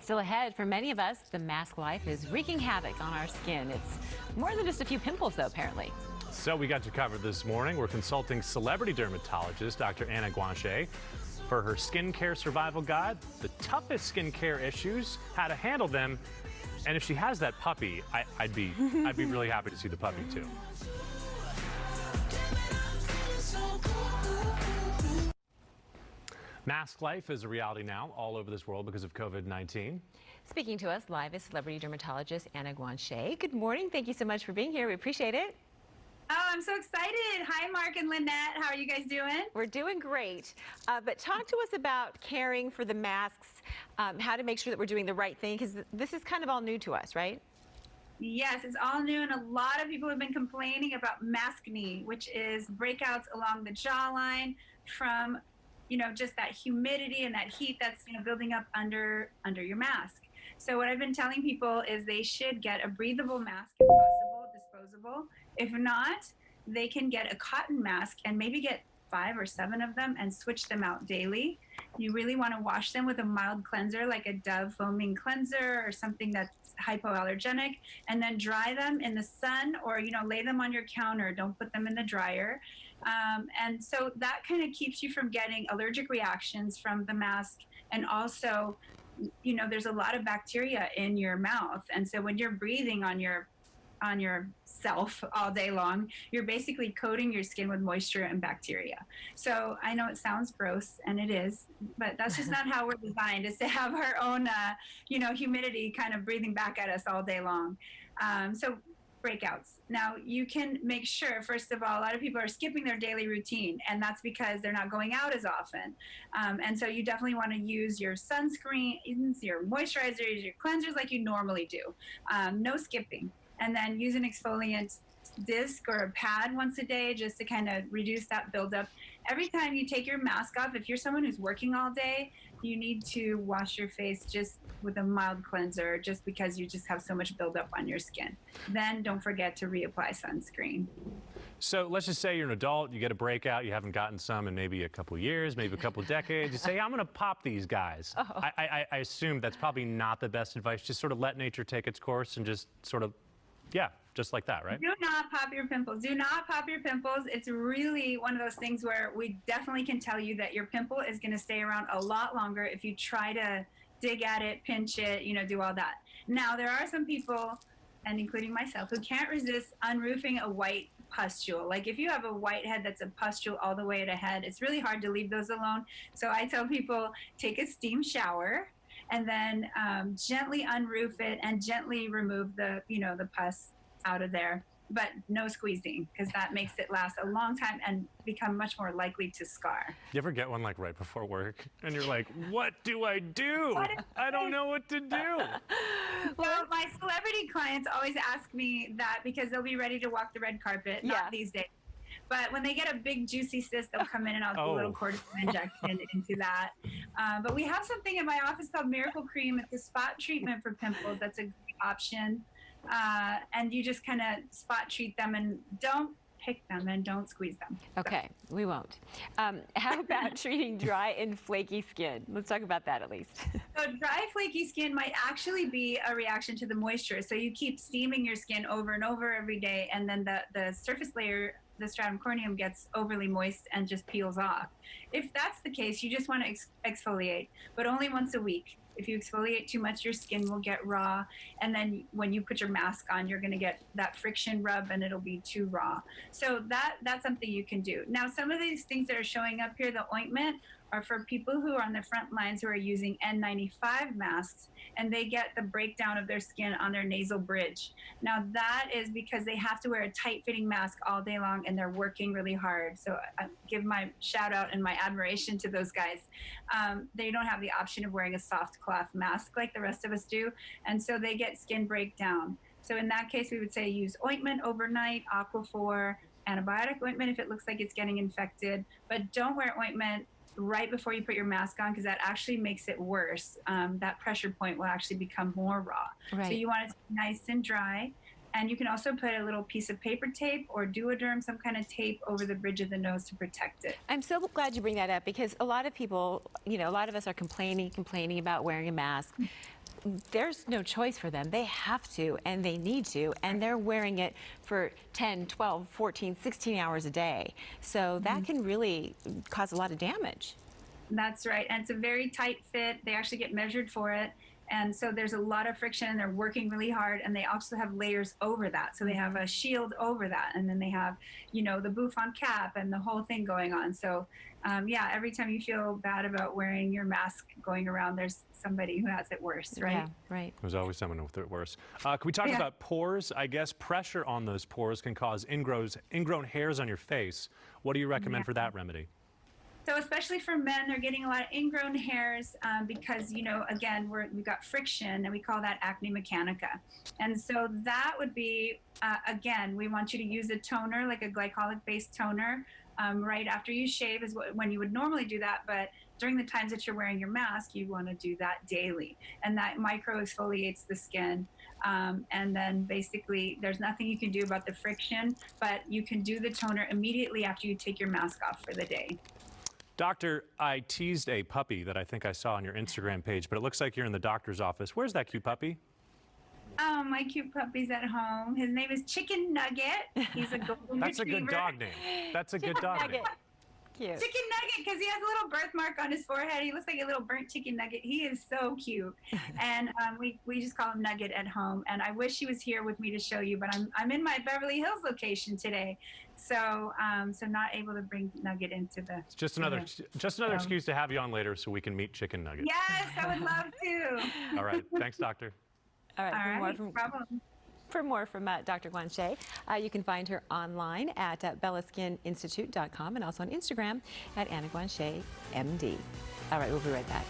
Still ahead for many of us, the mask life is wreaking havoc on our skin. It's more than just a few pimples, though, apparently. So we got you covered this morning. We're consulting celebrity dermatologist Dr. Anna Guanche for her skincare survival guide, the toughest skincare issues, how to handle them, and if she has that puppy, I'd be really happy to see the puppy too. Mask life is a reality now all over this world because of COVID-19. Speaking to us live is celebrity dermatologist Anna Guanche. Good morning. Thank you so much for being here. We appreciate it. Oh, I'm so excited. Hi, Mark and Lynette. How are you guys doing? We're doing great. But talk to us about caring for the masks, how to make sure that we're doing the right thing, because this is kind of all new to us, right? Yes, it's all new, and a lot of people have been complaining about maskne, which is breakouts along the jawline from, just that humidity and that heat that's, building up under your mask. So what I've been telling people is they should get a breathable mask if possible, disposable. If not, they can get a cotton mask and maybe get 5 or 7 of them and switch them out daily. You really want to wash them with a mild cleanser like a Dove foaming cleanser or something that's hypoallergenic, and then dry them in the sun or, lay them on your counter. Don't put them in the dryer. And so that kind of keeps you from getting allergic reactions from the mask. And also, there's a lot of bacteria in your mouth. And so when you're breathing on yourself all day long, you're basically coating your skin with moisture and bacteria. So I know it sounds gross, and it is, but that's just not how we're designed, is to have our own, humidity kind of breathing back at us all day long. So breakouts. Now, you can make sure, first of all, a lot of people are skipping their daily routine, and that's because they're not going out as often. And so you definitely want to use your sunscreens, your moisturizers, your cleansers like you normally do. No skipping. And then use an exfoliant disc or a pad once a day just to kind of reduce that buildup. Every time you take your mask off, if you're someone who's working all day, you need to wash your face just with a mild cleanser, just because you just have so much buildup on your skin. Then don't forget to reapply sunscreen. So let's just say you're an adult, you get a breakout, you haven't gotten some in maybe a couple years, maybe a couple decades. You say, I'm going to pop these guys. Oh. I assume that's probably not the best advice. Just sort of let nature take its course and just sort of, yeah, just like that, right? Do not pop your pimples. Do not pop your pimples. It's really one of those things where we definitely can tell you that your pimple is going to stay around a lot longer if you try to dig at it, pinch it, do all that. Now, there are some people, and including myself, who can't resist unroofing a white pustule. Like if you have a white head that's a pustule all the way to head, it's really hard to leave those alone. So I tell people, take a steam shower and then gently unroof it and gently remove the, the pus out of there, but no squeezing, because that makes it last a long time and become much more likely to scar. You ever get one like right before work and you're like, what do I do? I don't know what to do. Well, my celebrity clients always ask me that because they'll be ready to walk the red carpet, not these days. But when they get a big juicy cyst, they'll come in and I'll do a little cortisone injection into that. But we have something in my office called Miracle Cream. It's a spot treatment for pimples. That's a great option. And you just kind of spot treat them, and don't pick them and don't squeeze them. Okay, we won't. How about treating dry and flaky skin? Let's talk about that at least. So dry, flaky skin might actually be a reaction to the moisture. So you keep steaming your skin over and over every day, and then the surface layer, the stratum corneum, gets overly moist and just peels off. If that's the case, you just want to exfoliate, but only once a week. If you exfoliate too much, your skin will get raw. And then when you put your mask on, you're going to get that friction rub and it'll be too raw. So that's something you can do. Now, some of these things that are showing up here, the ointment, are for people who are on the front lines who are using N95 masks, and they get the breakdown of their skin on their nasal bridge. Now, that is because they have to wear a tight-fitting mask all day long, and they're working really hard. So I give my shout out and my admiration to those guys. They don't have the option of wearing a soft cloth mask like the rest of us do, and so they get skin breakdown. So in that case, we would say use ointment overnight, Aquaphor, antibiotic ointment if it looks like it's getting infected, but don't wear ointment right before you put your mask on, because that actually makes it worse. That pressure point will actually become more raw. Right. So you want it to be nice and dry. And you can also put a little piece of paper tape or Duoderm, some kind of tape, over the bridge of the nose to protect it. I'm so glad you bring that up, because a lot of people, a lot of us are complaining about wearing a mask. there's no choice for them. They have to, and they need to, and they're wearing it for 10, 12, 14, 16 hours a day. So that can really cause a lot of damage. That's right. And it's a very tight fit. They actually get measured for it. And so there's a lot of friction, and they're working really hard, and they also have layers over that. So they have a shield over that, and then they have, you know, the bouffant cap and the whole thing going on. So yeah, every time you feel bad about wearing your mask going around, there's somebody who has it worse, right? Yeah, right. There's always someone with it worse. Can we talk about pores? I guess pressure on those pores can cause ingrown hairs on your face. What do you recommend for that remedy? So especially for men, they're getting a lot of ingrown hairs because, you know, again, we've got friction, and we call that acne mechanica. And so that would be, again, we want you to use a toner, like a glycolic-based toner, right after you shave is when you would normally do that. But during the times that you're wearing your mask, you want to do that daily. And that micro exfoliates the skin. And then basically there's nothing you can do about the friction, but you can do the toner immediately after you take your mask off for the day. Doctor, I teased a puppy that I think I saw on your Instagram page, but it looks like you're in the doctor's office. Where's that cute puppy? Oh, my cute puppy's at home. His name is Chicken Nugget. He's a golden That's a retriever. good dog name. That's a good dog name. Cute. Chicken Nugget, because he has a little birthmark on his forehead. He looks like a little burnt chicken nugget. He is so cute. And we just call him Nugget at home. And I wish he was here with me to show you, but I'm in my Beverly Hills location today. So so not able to bring Nugget into the... It's just another excuse to have you on later so we can meet Chicken Nugget. Yes, I would love to. All right. Thanks, doctor. All right. All right, no problem. For more from Dr. Guanche, you can find her online at bellaskininstitute.com and also on Instagram at Anna Guanche, MD. All right, we'll be right back.